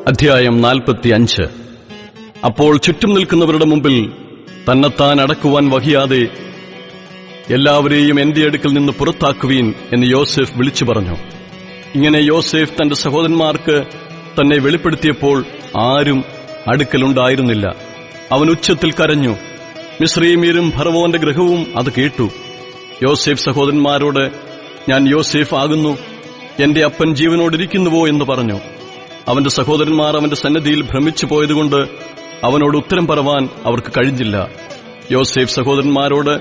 അധ്യായം 45. അപ്പോൾ ചുറ്റും നിൽക്കുന്നവരുടെ മുമ്പിൽ തന്നെത്താൻ അടക്കുവാൻ വഹിയാതെ എല്ലാവരെയും എന്റെ അടുക്കൽ നിന്ന് പുറത്താക്കുവീൻ എന്ന് യോസേഫ് വിളിച്ചു പറഞ്ഞു. ഇങ്ങനെ യോസേഫ് തന്റെ സഹോദരന്മാർക്ക് തന്നെ വെളിപ്പെടുത്തിയപ്പോൾ ആരും അടുക്കലുണ്ടായിരുന്നില്ല. അവൻ ഉച്ചത്തിൽ കരഞ്ഞു. മിസ്രയീമ്യരും ഫറവോന്റെ ഗൃഹവും അത് കേട്ടു. യോസേഫ് സഹോദരന്മാരോട്, ഞാൻ യോസേഫ് ആകുന്നു, എന്റെ അപ്പൻ ജീവനോടിരിക്കുന്നുവോ എന്ന് പറഞ്ഞു. അവന്റെ സഹോദരന്മാർ അവന്റെ സന്നിധിയിൽ ഭ്രമിച്ചു പോയതുകൊണ്ട് അവനോട് ഉത്തരം പറവാൻ അവർക്ക് കഴിഞ്ഞില്ല. യോസേഫ് സഹോദരന്മാരോട്,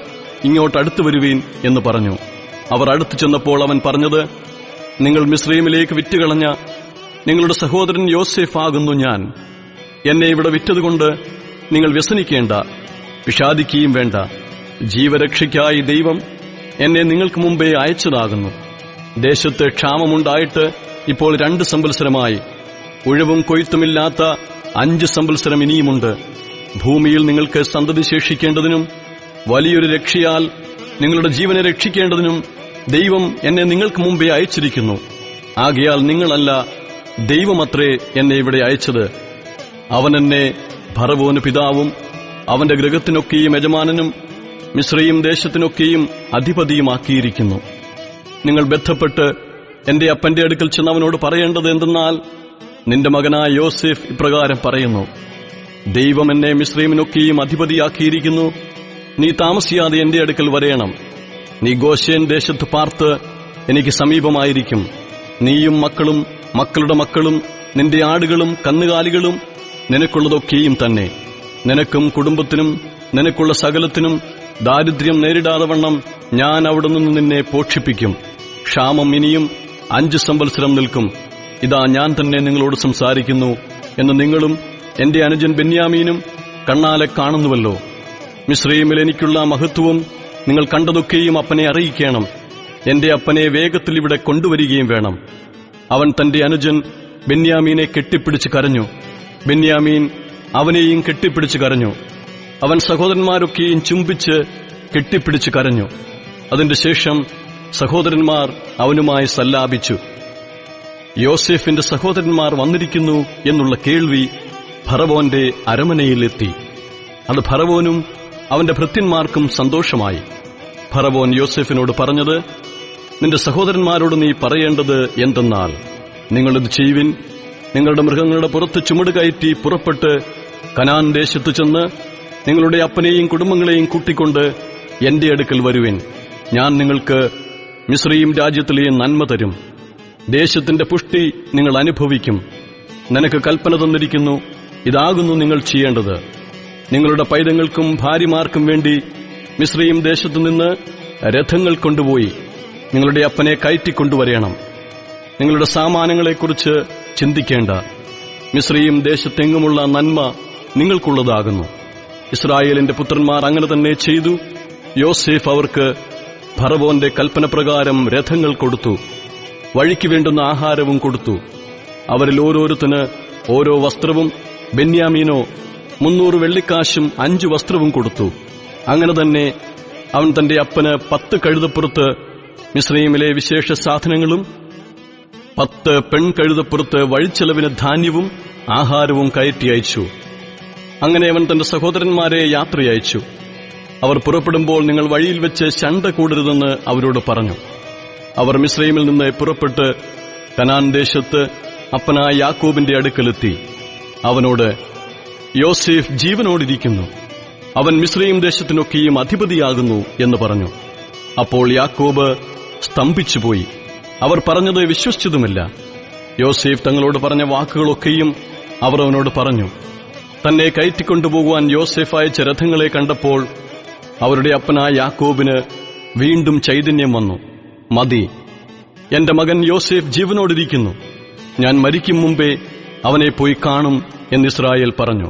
ഇങ്ങോട്ട് അടുത്തു വരുവീൻ എന്ന് പറഞ്ഞു. അവർ അടുത്തു ചെന്നപ്പോൾ അവൻ പറഞ്ഞത്, നിങ്ങൾ മിസ്രയീമിലേക്ക് വിറ്റുകളഞ്ഞ നിങ്ങളുടെ സഹോദരൻ യോസേഫ് ആകുന്നു ഞാൻ. എന്നെ ഇവിടെ വിറ്റതുകൊണ്ട് നിങ്ങൾ വ്യസനിക്കേണ്ട, വിഷാദിക്കുകയും വേണ്ട. ജീവരക്ഷയ്ക്കായി ദൈവം എന്നെ നിങ്ങൾക്ക് മുമ്പേ അയച്ചതാകുന്നു. ദേശത്ത് ക്ഷാമമുണ്ടായിട്ട് ഇപ്പോൾ 2 സംവത്സരമായി. ഉഴവും കൊയ്ത്തുമില്ലാത്ത 5 സംവത്സരം ഇനിയുമുണ്ട്. ഭൂമിയിൽ നിങ്ങൾക്ക് സന്തതി ശേഷിക്കേണ്ടതിനും വലിയൊരു രക്ഷയാൽ നിങ്ങളുടെ ജീവനെ രക്ഷിക്കേണ്ടതിനും ദൈവം എന്നെ നിങ്ങൾക്ക് മുമ്പേ അയച്ചിരിക്കുന്നു. ആകയാൽ നിങ്ങളല്ല, ദൈവമത്രേ എന്നെ ഇവിടെ അയച്ചത്. അവൻ എന്നെ ഫറവോന് പിതാവും അവന്റെ ഗൃഹത്തിനൊക്കെയും യജമാനനും മിസ്രയീം ദേശത്തിനൊക്കെയും അധിപതിയുമാക്കിയിരിക്കുന്നു. നിങ്ങൾ ബന്ധപ്പെട്ട് എന്റെ അപ്പന്റെ അടുക്കൽ ചെന്നവനോട് പറയേണ്ടത് എന്തെന്നാൽ, നിന്റെ മകനായ യോസേഫ് ഇപ്രകാരം പറയുന്നു, ദൈവം എന്നെ മിസ്രയീമിനൊക്കെയും അധിപതിയാക്കിയിരിക്കുന്നു. നീ താമസിയാതെ എന്റെ അടുക്കൽ വരേണം. നീ ഗോശേൻ ദേശത്ത് പാർത്ത് എനിക്ക് സമീപമായിരിക്കും. നീയും മക്കളും മക്കളുടെ മക്കളും നിന്റെ ആടുകളും കന്നുകാലികളും നിനക്കുള്ളതൊക്കെയും തന്നെ. നിനക്കും കുടുംബത്തിനും നിനക്കുള്ള സകലത്തിനും ദാരിദ്ര്യം നേരിടാതെ വണ്ണം ഞാൻ അവിടെ നിന്ന് നിന്നെ പോഷിപ്പിക്കും. ക്ഷാമം ഇനിയും 5 സംവത്സരം നിൽക്കും. ഇതാ ഞാൻ തന്നെ നിങ്ങളോട് സംസാരിക്കുന്നു എന്ന് നിങ്ങളും എന്റെ അനുജൻ ബെന്യാമീനും കണ്ണാലെ കാണുന്നുവല്ലോ. മിസ്രയീമിൽ എനിക്കുള്ള മഹത്വവും നിങ്ങൾ കണ്ടതൊക്കെയും അപ്പനെ അറിയിക്കണം. എന്റെ അപ്പനെ വേഗത്തിൽ ഇവിടെ കൊണ്ടുവരികയും വേണം. അവൻ തന്റെ അനുജൻ ബെന്യാമീനെ കെട്ടിപ്പിടിച്ച് കരഞ്ഞു. ബെന്യാമീൻ അവനെയും കെട്ടിപ്പിടിച്ച് കരഞ്ഞു. അവൻ സഹോദരന്മാരൊക്കെയും ചുംബിച്ച് കെട്ടിപ്പിടിച്ച് കരഞ്ഞു. അതിന്റെ ശേഷം സഹോദരന്മാർ അവനുമായി സല്ലാപിച്ചു. യോസേഫിന്റെ സഹോദരന്മാർ വന്നിരിക്കുന്നു എന്നുള്ള കേൾവി ഫറവോന്റെ അരമനയിലെത്തി. അത് ഫറവോനും അവന്റെ ഭൃത്യന്മാർക്കും സന്തോഷമായി. ഫറവോൻ യോസേഫിനോട് പറഞ്ഞത്, നിന്റെ സഹോദരന്മാരോട് നീ പറയേണ്ടത് എന്തെന്നാൽ, നിങ്ങളിത് ചെയ്യുവിൻ. നിങ്ങളുടെ മൃഗങ്ങളുടെ പുറത്ത് ചുമട് കയറ്റി പുറപ്പെട്ട് കനാൻ ദേശത്ത് ചെന്ന് നിങ്ങളുടെ അപ്പനെയും കുടുംബങ്ങളെയും കൂട്ടിക്കൊണ്ട് എന്റെ അടുക്കൽ വരുവിൻ. ഞാൻ നിങ്ങൾക്ക് മിസ്രയീം രാജ്യത്തിലെ നന്മ തരും. ദേശത്തിന്റെ പുഷ്ടി നിങ്ങൾ അനുഭവിക്കും. നിനക്ക് കൽപ്പന തന്നിരിക്കുന്നു, ഇതാകുന്നു നിങ്ങൾ ചെയ്യേണ്ടത്. നിങ്ങളുടെ പൈതങ്ങൾക്കും ഭാര്യമാർക്കും വേണ്ടി മിസ്രയീം ദേശത്തുനിന്ന് രഥങ്ങൾ കൊണ്ടുപോയി നിങ്ങളുടെ അപ്പനെ കയറ്റിക്കൊണ്ടുവരേണം. നിങ്ങളുടെ സാമാനങ്ങളെക്കുറിച്ച് ചിന്തിക്കേണ്ട. മിസ്രയീം ദേശത്തെങ്ങുമുള്ള നന്മ നിങ്ങൾക്കുള്ളതാകുന്നു. ഇസ്രായേലിന്റെ പുത്രന്മാർ അങ്ങനെ തന്നെ ചെയ്തു. യോസേഫ് അവർക്ക് ഫറവോന്റെ കൽപ്പനപ്രകാരം രഥങ്ങൾ കൊടുത്തു. വഴിക്ക് വേണ്ടുന്ന ആഹാരവും കൊടുത്തു. അവരിൽ ഓരോരുത്തന് ഓരോ വസ്ത്രവും, ബെന്യാമീനോ 300 വെള്ളിക്കാശും 5 വസ്ത്രവും കൊടുത്തു. അങ്ങനെ തന്നെ അവൻ തന്റെ അപ്പന് 10 കഴുതപ്പുറത്ത് മിസ്രയീമിലെ വിശേഷ സാധനങ്ങളും 10 പെൺകഴുതപ്പുറത്ത് വഴിച്ചെലവിന് ധാന്യവും ആഹാരവും കയറ്റി അയച്ചു. അങ്ങനെ അവൻ തന്റെ സഹോദരന്മാരെ യാത്രയയച്ചു. അവർ പുറപ്പെടുമ്പോൾ നിങ്ങൾ വഴിയിൽ വെച്ച് ശണ്ട കൂടരുതെന്ന് അവരോട് പറഞ്ഞു. അവർ മിസ്രയീമിൽ നിന്ന് പുറപ്പെട്ട് കനാൻ ദേശത്ത് അപ്പനായ യാക്കോബിന്റെ അടുക്കലെത്തി. അവനോട്, യോസേഫ് ജീവനോടിരിക്കുന്നു, അവൻ മിസ്രയീം ദേശത്തിനൊക്കെയും അധിപതിയാകുന്നു എന്ന് പറഞ്ഞു. അപ്പോൾ യാക്കോബ് സ്തംഭിച്ചുപോയി. അവർ പറഞ്ഞത് വിശ്വസിച്ചതുമില്ല. യോസേഫ് തങ്ങളോട് പറഞ്ഞ വാക്കുകളൊക്കെയും അവർ അവനോട് പറഞ്ഞു. തന്നെ കയറ്റിക്കൊണ്ടുപോകുവാൻ യോസേഫ് അയച്ച രഥങ്ങളെ കണ്ടപ്പോൾ അവരുടെ അപ്പനായ യാക്കോബിന് വീണ്ടും ചൈതന്യം വന്നു. മതി, എന്റെ മകൻ യോസേഫ് ജീവനോടിരിക്കുന്നു. ഞാൻ മരിക്കും മുമ്പേ അവനെ പോയി കാണും എന്ന് ഇസ്രായേൽ പറഞ്ഞു.